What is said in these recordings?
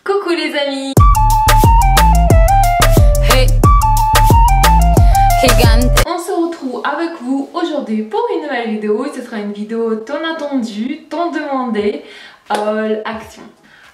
Coucou les amis. On se retrouve avec vous aujourd'hui pour une nouvelle vidéo. Ce sera une vidéo tant attendue, tant demandée, action.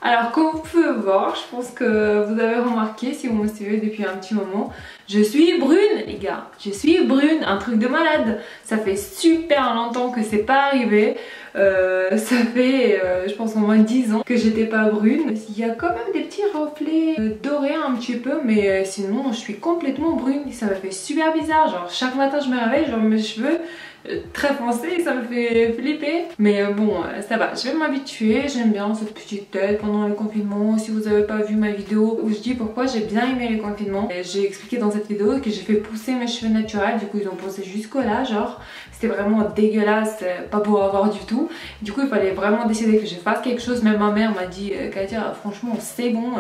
Alors comme vous pouvez voir, je pense que vous avez remarqué si vous me suivez depuis un petit moment, je suis brune les gars, je suis brune, un truc de malade. Ça fait super longtemps que c'est pas arrivé, ça fait je pense au moins 10 ans que j'étais pas brune. Il y a quand même des petits reflets dorés un petit peu, mais sinon je suis complètement brune. Ça me fait super bizarre, genre chaque matin je me réveille, genre mes cheveux très foncé, ça me fait flipper, mais bon ça va, je vais m'habituer. J'aime bien cette petite tête pendant le confinement. Si vous avez pas vu ma vidéo où je dis pourquoi j'ai bien aimé le confinement, j'ai expliqué dans cette vidéo que j'ai fait pousser mes cheveux naturels, du coup ils ont poussé jusqu'au là, genre c'était vraiment dégueulasse, pas beau à voir du tout. Du coup il fallait vraiment décider que je fasse quelque chose. Même ma mère m'a dit Katia franchement c'est bon,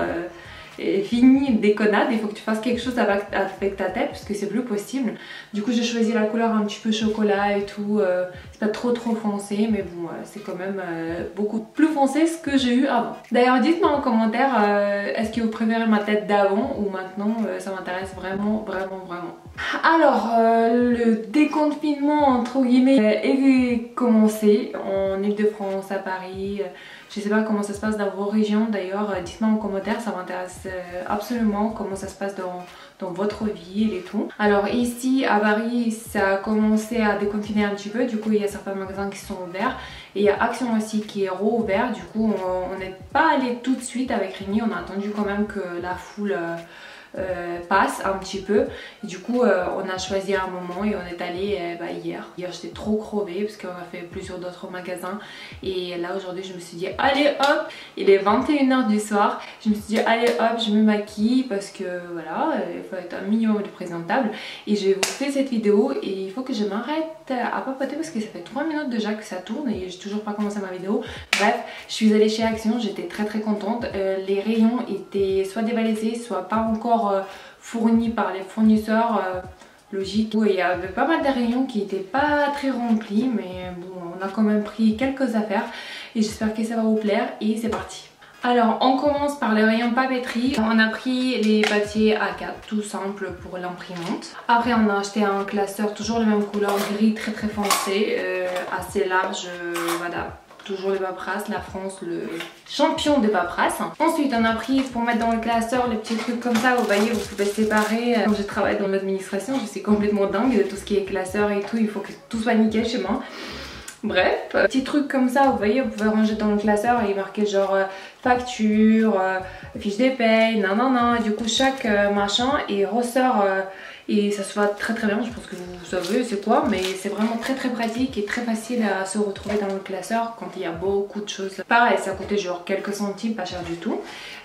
fini des connards, il faut que tu fasses quelque chose avec ta tête parce que c'est plus possible. Du coup j'ai choisi la couleur un petit peu chocolat et tout, c'est pas trop foncé, mais bon c'est quand même beaucoup plus foncé ce que j'ai eu avant. D'ailleurs dites-moi en commentaire est-ce que vous préférez ma tête d'avant ou maintenant, ça m'intéresse vraiment. Alors le déconfinement entre guillemets est commencé en Ile-de-France, à Paris. Je sais pas comment ça se passe dans vos régions d'ailleurs, dites-moi en commentaire, ça m'intéresse absolument comment ça se passe dans votre ville et tout. Alors ici à Paris ça a commencé à déconfiner un petit peu, du coup il y a certains magasins qui sont ouverts et il y a Action aussi qui est rouvert. Du coup on n'est pas allé tout de suite avec Rémi, on a attendu quand même que la foule passe un petit peu et du coup on a choisi un moment et on est allé hier j'étais trop crevée parce qu'on a fait plusieurs d'autres magasins et là aujourd'hui je me suis dit allez hop, il est 21h du soir, je me suis dit allez hop je me maquille parce que voilà il faut être un minimum de présentable et je vais vous faire cette vidéo et il faut que je m'arrête à papoter parce que ça fait 3 minutes déjà que ça tourne et j'ai toujours pas commencé ma vidéo. Bref, je suis allée chez Action, j'étais très contente. Les rayons étaient soit dévalisés soit pas encore fournis par les fournisseurs, logique. Il y avait pas mal de rayons qui étaient pas très remplis, mais bon on a quand même pris quelques affaires et j'espère que ça va vous plaire et c'est parti. Alors on commence par les rayons papeterie. On a pris les papiers A4 tout simple pour l'imprimante. Après on a acheté un classeur toujours la même couleur gris très foncé, assez large, voilà. Toujours les paperasses, la France, le champion des paperasses. Ensuite on a pris pour mettre dans le classeur les petits trucs comme ça, vous voyez vous pouvez séparer. Quand je travaille dans l'administration je suis complètement dingue de tout ce qui est classeur et tout, il faut que tout soit nickel chez moi. Bref, petits trucs comme ça, vous voyez, vous pouvez ranger dans le classeur et il est marqué genre facture, fiche des payes, non. Du coup chaque machin il ressort et ça se voit très bien, je pense que vous savez c'est quoi, mais c'est vraiment très pratique et très facile à se retrouver dans le classeur quand il y a beaucoup de choses. Pareil, ça coûtait genre quelques centimes, pas cher du tout.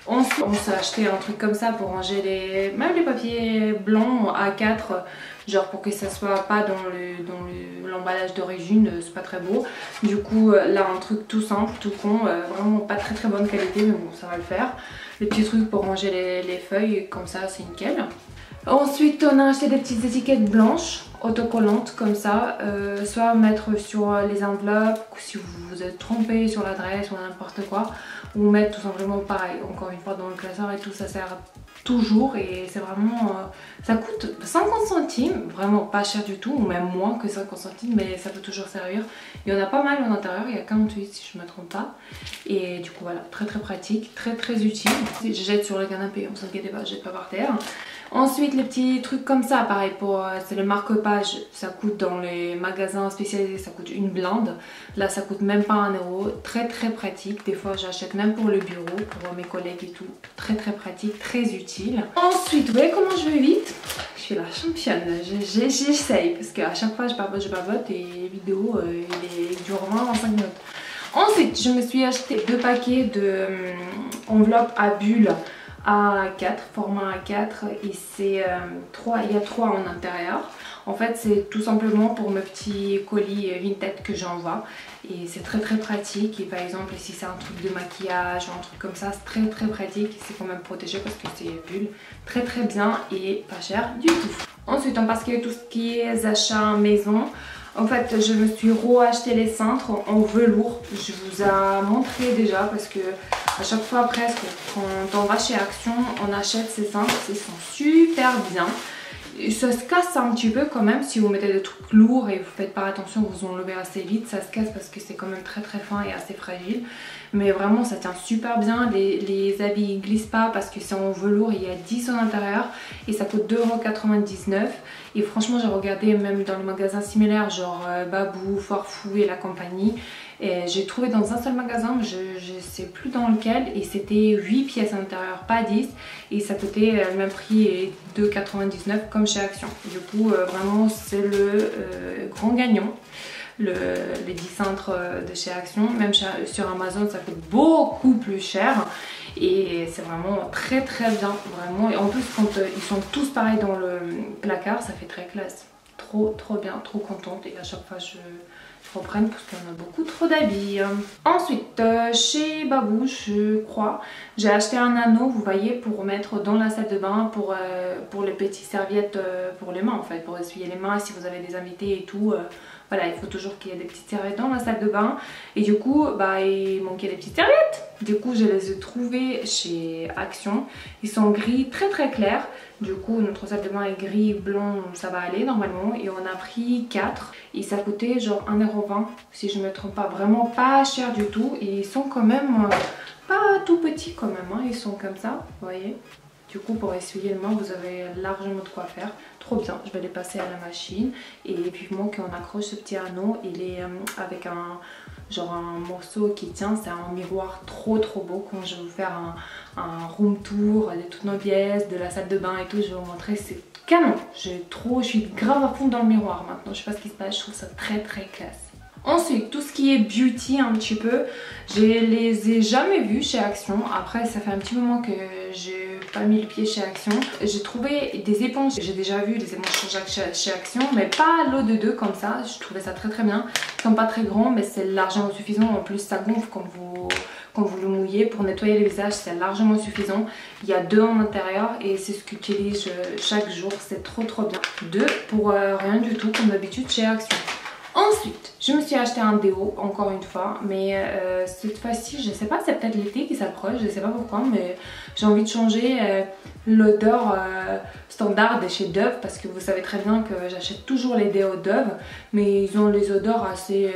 Ensuite on s'est acheté un truc comme ça pour ranger même les papiers blancs A4, genre pour que ça soit pas dans l'emballage d'origine, c'est pas très beau. Du coup là un truc tout simple, tout con, vraiment pas très bonne qualité, mais bon ça va le faire. Les petits trucs pour ranger les feuilles comme ça c'est nickel. Ensuite on a acheté des petites étiquettes blanches autocollantes comme ça, soit mettre sur les enveloppes si vous vous êtes trompé sur l'adresse ou n'importe quoi, ou mettre tout simplement pareil encore une fois dans le classeur et tout, ça sert toujours et c'est vraiment ça coûte 50 centimes, vraiment pas cher du tout, ou même moins que 50 centimes, mais ça peut toujours servir. Il y en a pas mal à l'intérieur, il y a 48 si je me trompe pas, et du coup voilà, très pratique, très utile. Je jette sur le canapé, on s'inquiète pas, je jette pas par terre. Ensuite les petits trucs comme ça, pareil pour c'est le marque-page, ça coûte dans les magasins spécialisés, ça coûte une blinde. Là ça coûte même pas 1 euro, très pratique. Des fois j'achète même pour le bureau, pour mes collègues et tout, très pratique, très utile. Ensuite vous voyez comment je vais vite, je suis la championne, j'essaye parce qu'à chaque fois je babote et les vidéos ils durent 20-25 minutes. Ensuite je me suis acheté 2 paquets de enveloppes à bulles A4, format A4 et c'est il y a 3 en intérieur. En fait c'est tout simplement pour mes petits colis Vinted que j'envoie et c'est très pratique. Et par exemple si c'est un truc de maquillage ou un truc comme ça, c'est très pratique, c'est quand même protégé parce que c'est bulle, très bien et pas cher du tout. Ensuite on passe à tout ce qui est achats maison. En fait je me suis re-acheté les cintres en velours, je vous ai montré déjà parce que À chaque fois presque quand on va chez Action, on achète ces cintres, ils sont super bien. Ça se casse un petit peu quand même si vous mettez des trucs lourds et vous faites pas attention, vous enlevez assez vite, ça se casse parce que c'est quand même très fin et assez fragile. Mais vraiment ça tient super bien, les habits ils glissent pas parce que c'est en velours, il y a 10 à l'intérieur et ça coûte 2,99 €. Et franchement j'ai regardé même dans les magasins similaires genre Babou, Farfou et la compagnie. J'ai trouvé dans un seul magasin, mais je sais plus dans lequel, et c'était 8 pièces à l'intérieur, pas 10, et ça coûtait le même prix et 2,99 comme chez Action. Du coup vraiment c'est le grand gagnant, les 10 cintres de chez Action. Même sur Amazon ça coûte beaucoup plus cher et c'est vraiment très bien vraiment. Et en plus quand ils sont tous pareils dans le placard, ça fait très classe. Trop bien, trop contente, et à chaque fois je reprenne parce qu'on a beaucoup trop d'habits. Ensuite chez Babou je crois j'ai acheté un anneau, vous voyez, pour mettre dans la salle de bain pour les petites serviettes pour les mains en fait, pour essuyer les mains si vous avez des invités et tout. Voilà, il faut toujours qu'il y ait des petites serviettes dans la salle de bain. Et du coup, bah, il manquait des petites serviettes. Du coup, je les ai trouvées chez Action. Ils sont gris très clairs. Du coup, notre salle de bain est gris, blanc, ça va aller normalement. Et on a pris 4. Et ça coûtait genre 1,20 € si je ne me trompe pas. Vraiment pas cher du tout. Et ils sont quand même pas tout petits quand même, hein. Ils sont comme ça, vous voyez. Du coup pour essuyer les mains vous avez largement de quoi faire. Trop bien, je vais les passer à la machine. Et vivement qu'on accroche ce petit anneau. Il est avec un morceau qui tient. C'est un miroir trop beau. Quand je vais vous faire un room tour de toutes nos pièces, de la salle de bain et tout, je vais vous montrer. C'est canon, je suis grave à fond dans le miroir maintenant. Je sais pas ce qui se passe, je trouve ça très classe. Ensuite, tout ce qui est beauty un petit peu, je les ai jamais vus chez Action. Après, ça fait un petit moment que j'ai pas mis le pied chez Action. J'ai trouvé des éponges, j'ai déjà vu des éponges chez Action, mais pas l'eau de 2 comme ça. Je trouvais ça très bien. Ils sont pas très grands, mais c'est largement suffisant. En plus, ça gonfle quand vous le mouillez. Pour nettoyer le visage, c'est largement suffisant. Il y a 2 en intérieur et c'est ce que j'utilise chaque jour. C'est trop bien. 2 pour rien du tout, comme d'habitude chez Action. Ensuite, je me suis acheté un déo, encore une fois, mais cette fois-ci, je sais pas, c'est peut-être l'été qui s'approche, je sais pas pourquoi, mais j'ai envie de changer l'odeur standard de chez Dove, parce que vous savez très bien que j'achète toujours les déos Dove, mais ils ont les odeurs assez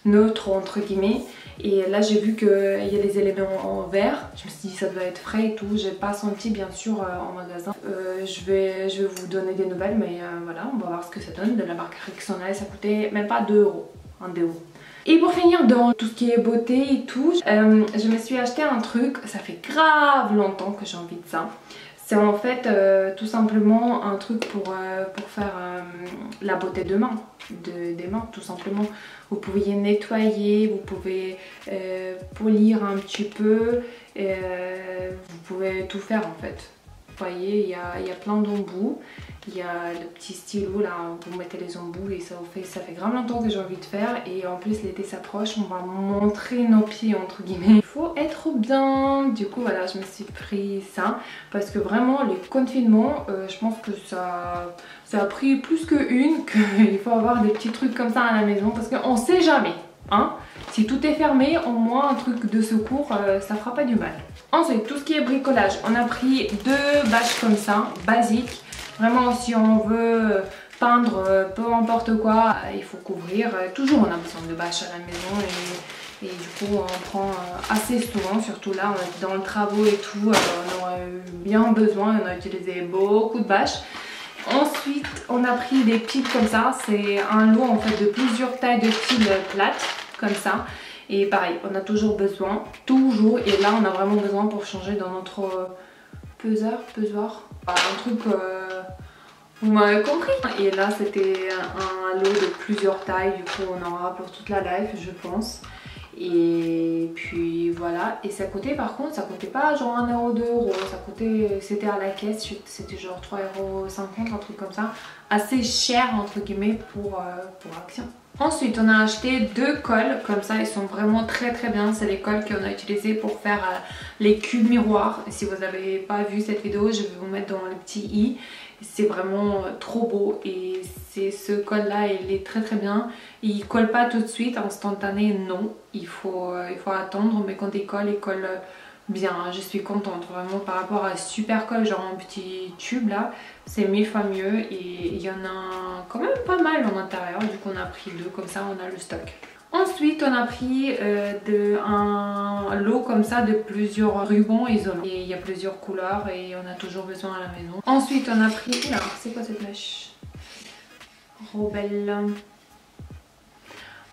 neutres entre guillemets. Et là j'ai vu qu'il y a des éléments en vert, je me suis dit ça doit être frais et tout, j'ai pas senti bien sûr en magasin. Je vais vous donner des nouvelles, mais voilà, on va voir ce que ça donne. De la marque Rexona, ça coûtait même pas 2 € un déo. Et pour finir dans tout ce qui est beauté et tout, je me suis acheté un truc, ça fait grave longtemps que j'ai envie de ça. C'est en fait tout simplement un truc pour faire la beauté de main, des mains tout simplement. Vous pouvez nettoyer, vous pouvez polir un petit peu, vous pouvez tout faire en fait. Vous voyez, il y a plein d'embouts. Il y a le petit stylo là, vous mettez les embouts et ça fait grave longtemps que j'ai envie de faire. Et en plus l'été s'approche, on va montrer nos pieds entre guillemets. Il faut être bien. Du coup voilà, je me suis pris ça parce que vraiment les confinements, je pense que ça a pris plus qu'une, qu'il faut avoir des petits trucs comme ça à la maison parce qu'on sait jamais. Hein, si tout est fermé, au moins un truc de secours, ça fera pas du mal. Ensuite, tout ce qui est bricolage, on a pris 2 bâches comme ça, basiques. Vraiment, si on veut peindre peu importe quoi, il faut couvrir. Toujours, on a besoin de bâches à la maison et du coup, on prend assez souvent. Surtout là, on est dans le travaux et tout, on aurait eu bien besoin. On a utilisé beaucoup de bâches. Ensuite, on a pris des piles comme ça. C'est un lot en fait de plusieurs tailles de piles plates comme ça. Et pareil, on a toujours besoin, toujours. Et là, on a vraiment besoin pour changer dans notre pesoir. Un truc, vous m'avez compris. Et là, c'était un lot de plusieurs tailles. Du coup, on en aura pour toute la life, je pense. Et puis voilà. Et ça coûtait, par contre, ça coûtait pas genre 1 €, 2 €. Ça coûtait, c'était à la caisse, c'était genre 3,50 €, un truc comme ça. Assez cher entre guillemets pour Action. Ensuite, on a acheté 2 cols comme ça, ils sont vraiment très bien. C'est les cols qu'on a utilisés pour faire les cubes miroirs. Si vous n'avez pas vu cette vidéo, je vais vous mettre dans le petit i. C'est vraiment trop beau et ce col là il est très très bien. Il colle pas tout de suite, instantané non, il faut attendre, mais quand il colle bien. Je suis contente vraiment par rapport à super col, genre un petit tube là, c'est 1000 fois mieux et il y en a quand même pas mal en intérieur. Du coup on a pris 2, comme ça on a le stock. Ensuite on a pris un lot comme ça de plusieurs rubans isolants. Et il y a plusieurs couleurs et on a toujours besoin à la maison. Ensuite on a pris... Oula, c'est quoi cette mèche? Robelle.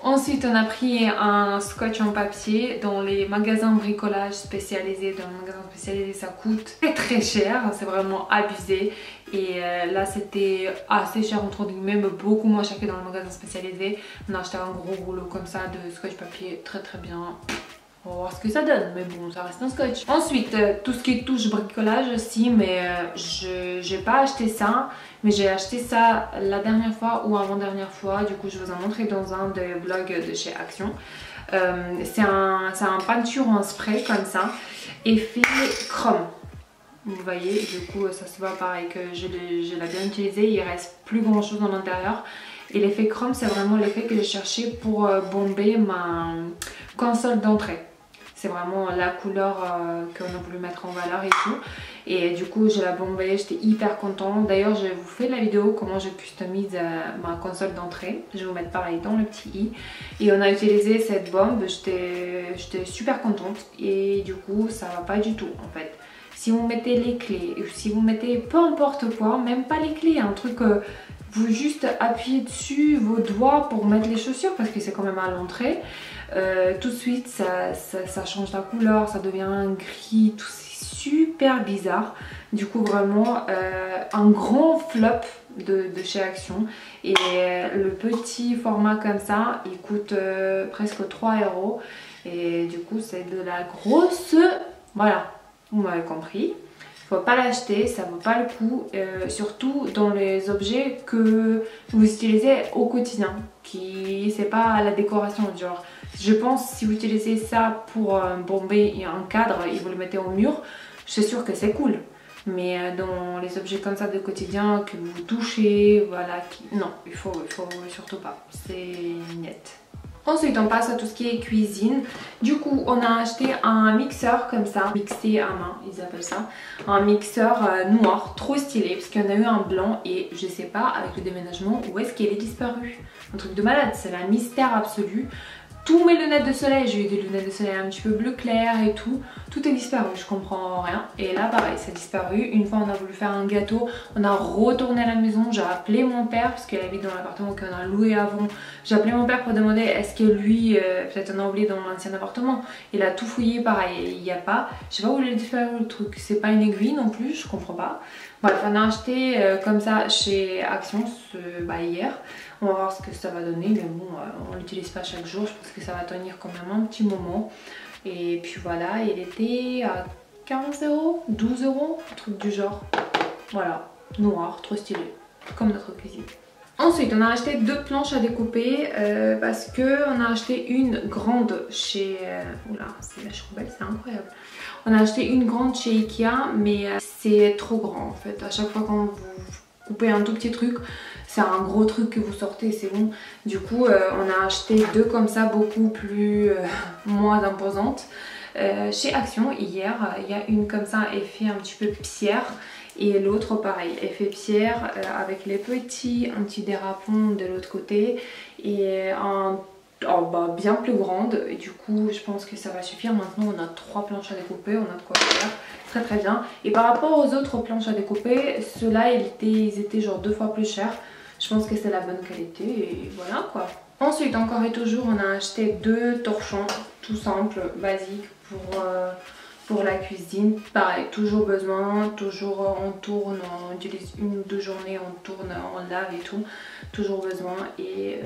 Ensuite on a pris un scotch en papier. Dans les magasins bricolage spécialisés, dans les magasins spécialisés ça coûte très très cher, c'est vraiment abusé. Et là c'était assez cher entre guillemets, mais beaucoup moins cher que dans les magasins spécialisés. On a acheté un gros rouleau comme ça de scotch papier, très très bien. On va voir ce que ça donne, mais bon, ça reste un scotch. Ensuite, tout ce qui touche bricolage aussi, mais j'ai pas acheté ça. Mais j'ai acheté ça la dernière fois ou avant-dernière fois. Du coup, je vous ai montré dans un des vlogs de chez Action. C'est un peinture en spray comme ça, effet chrome. Vous voyez, du coup, ça se voit pareil que je l'ai bien utilisé. Il reste plus grand chose dans l'intérieur. Et l'effet chrome, c'est vraiment l'effet que j'ai cherché pour bomber ma console d'entrée. C'est vraiment la couleur qu'on a voulu mettre en valeur et tout. Et du coup, je l'ai bombé, j'étais hyper contente. D'ailleurs, je vous fais la vidéo comment je customise ma console d'entrée. Je vais vous mettre pareil dans le petit i. Et on a utilisé cette bombe, j'étais super contente. Et du coup, ça va pas du tout en fait. Si vous mettez les clés, si vous mettez peu importe quoi, même pas les clés, un truc... vous juste appuyez dessus vos doigts pour mettre les chaussures parce que c'est quand même à l'entrée. Tout de suite ça change la couleur, ça devient un gris, tout c'est super bizarre. Du coup vraiment un grand flop de chez Action. Et le petit format comme ça il coûte presque 3 €. Et du coup c'est de la grosse... Voilà, vous m'avez compris. Faut pas l'acheter, ça vaut pas le coup, surtout dans les objets que vous utilisez au quotidien, qui c'est pas la décoration. Genre, je pense si vous utilisez ça pour bomber un cadre et vous le mettez au mur, je suis sûre que c'est cool. Mais dans les objets comme ça de quotidien que vous touchez, voilà, non, il faut surtout pas, c'est net. Ensuite on passe à tout ce qui est cuisine. Du coup on a acheté un mixeur comme ça, mixé à main ils appellent ça. Un mixeur noir, trop stylé parce qu'il y en a eu un blanc et je sais pas avec le déménagement où est-ce qu'il est disparu. Un truc de malade, c'est un mystère absolu. Tous mes lunettes de soleil, j'ai eu des lunettes de soleil un petit peu bleu clair et tout est disparu, je comprends rien. Et là pareil, c'est disparu. Une fois on a voulu faire un gâteau, on a retourné à la maison, j'ai appelé mon père parce qu'il habite dans l'appartement qu'on a loué avant. J'ai appelé mon père pour demander est-ce que lui, peut-être on a oublié dans l'ancien appartement. Il a tout fouillé, pareil, il n'y a pas. Je sais pas où il est disparu le truc, c'est pas une aiguille non plus, je comprends pas. Bref, on a acheté comme ça chez Action hier. On va voir ce que ça va donner, mais bon, on l'utilise pas chaque jour, je pense que ça va tenir quand même un petit moment. Et puis voilà, il était à 15 €, 12 €, un truc du genre. Voilà, noir, trop stylé, comme notre cuisine. Ensuite, on a acheté 2 planches à découper parce que on a acheté une grande chez... Oula, c'est la choubelle, c'est incroyable. On a acheté une grande chez Ikea, mais c'est trop grand en fait. À chaque fois quand vous coupez un tout petit truc, c'est un gros truc que vous sortez, c'est bon. Du coup, on a acheté 2 comme ça, beaucoup plus moins imposantes. Chez Action, hier, il y a une comme ça, effet un petit peu pierre. Et l'autre pareil, effet pierre avec les petits anti-dérapants de l'autre côté. Et bien plus grande. Et du coup, je pense que ça va suffire. Maintenant, on a 3 planches à découper, on a de quoi faire. Très très bien. Et par rapport aux autres planches à découper, ceux-là, ils étaient genre 2 fois plus chers. Je pense que c'est la bonne qualité et voilà quoi. Ensuite, encore et toujours, on a acheté 2 torchons, tout simples, basiques pour la cuisine. Pareil, toujours besoin, toujours on tourne, on utilise 1 ou 2 journées, on tourne, on lave et tout. Toujours besoin et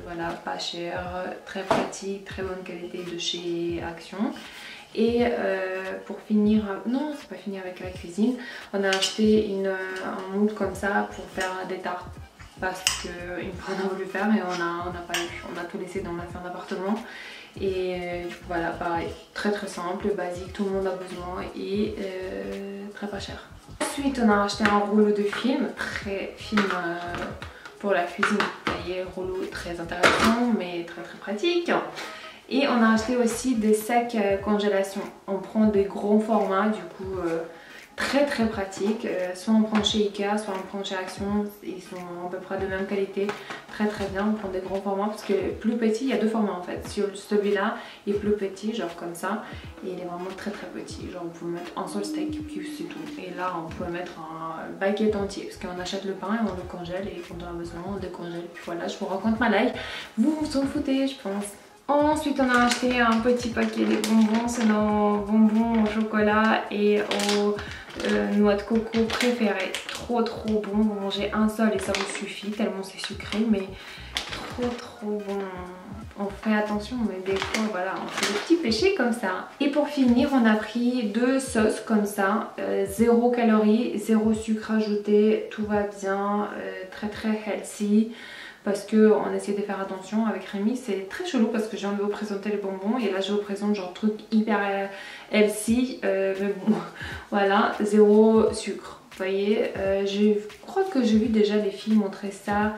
voilà, pas cher, très pratique, très bonne qualité de chez Action. Et pour finir, non c'est pas fini avec la cuisine, on a acheté un moule comme ça pour faire des tartes. Parce qu'une fois on a voulu faire et on n'a pas eu, on a tout laissé dans l'ancien appartement. Et du coup voilà, pareil, très très simple, basique, tout le monde a besoin et très pas cher. Ensuite on a acheté un rouleau de film, très film pour la cuisine. Vous voyez, rouleau très intéressant mais très pratique. Et on a acheté aussi des sacs congélation. On prend des gros formats, du coup très pratique. Soit on prend chez Ikea, soit on prend chez Action. Ils sont à peu près de même qualité. Très bien. On prend des gros formats parce que plus petit, il y a deux formats en fait. Celui-là est plus petit, genre comme ça. Et il est vraiment très petit. Genre vous pouvez mettre un seul steak, puis c'est tout. Et là on peut mettre un baguette entier. Parce qu'on achète le pain et on le congèle. Et quand on a besoin, on décongèle. Puis voilà, je vous raconte ma life. Vous vous en foutez, je pense. Ensuite on a acheté un petit paquet de bonbons, c'est nos bonbons au chocolat et aux noix de coco préférées. Trop bon, vous mangez un seul et ça vous suffit tellement c'est sucré, mais trop bon. On fait attention, mais des fois voilà, on fait des petits péchés comme ça. Et pour finir on a pris 2 sauces comme ça, 0 calories, 0 sucre ajouté, tout va bien, très healthy. Parce qu'on essaie de faire attention avec Rémi, c'est très chelou parce que j'ai envie de vous présenter les bonbons et là je vous présente genre truc hyper healthy, mais bon voilà, 0 sucre. Vous voyez, je crois que j'ai vu déjà les filles montrer ça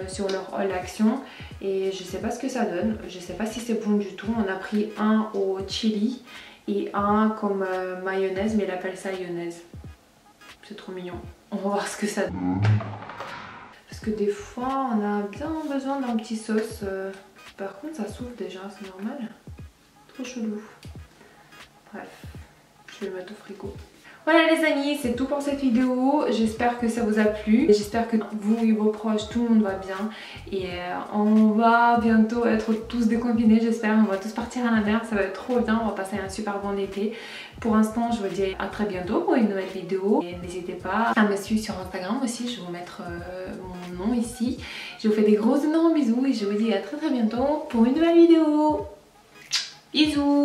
sur leur haul action et je sais pas ce que ça donne, je sais pas si c'est bon du tout. On a pris un au chili et un comme mayonnaise, mais il appelle ça mayonnaise. C'est trop mignon, on va voir ce que ça donne. Parce que des fois on a bien besoin d'un petit sauce. Par contre ça s'ouvre déjà, c'est normal. Trop chelou. Bref, je vais le mettre au frigo. Voilà les amis, c'est tout pour cette vidéo. J'espère que ça vous a plu. J'espère que vous et vos proches, tout le monde va bien. Et on va bientôt être tous déconfinés, j'espère. On va tous partir à la mer, ça va être trop bien. On va passer un super bon été. Pour l'instant, je vous dis à très bientôt pour une nouvelle vidéo. Et n'hésitez pas à me suivre sur Instagram aussi. Je vais vous mettre mon nom ici. Je vous fais des gros énormes bisous et je vous dis à très bientôt pour une nouvelle vidéo. Bisous!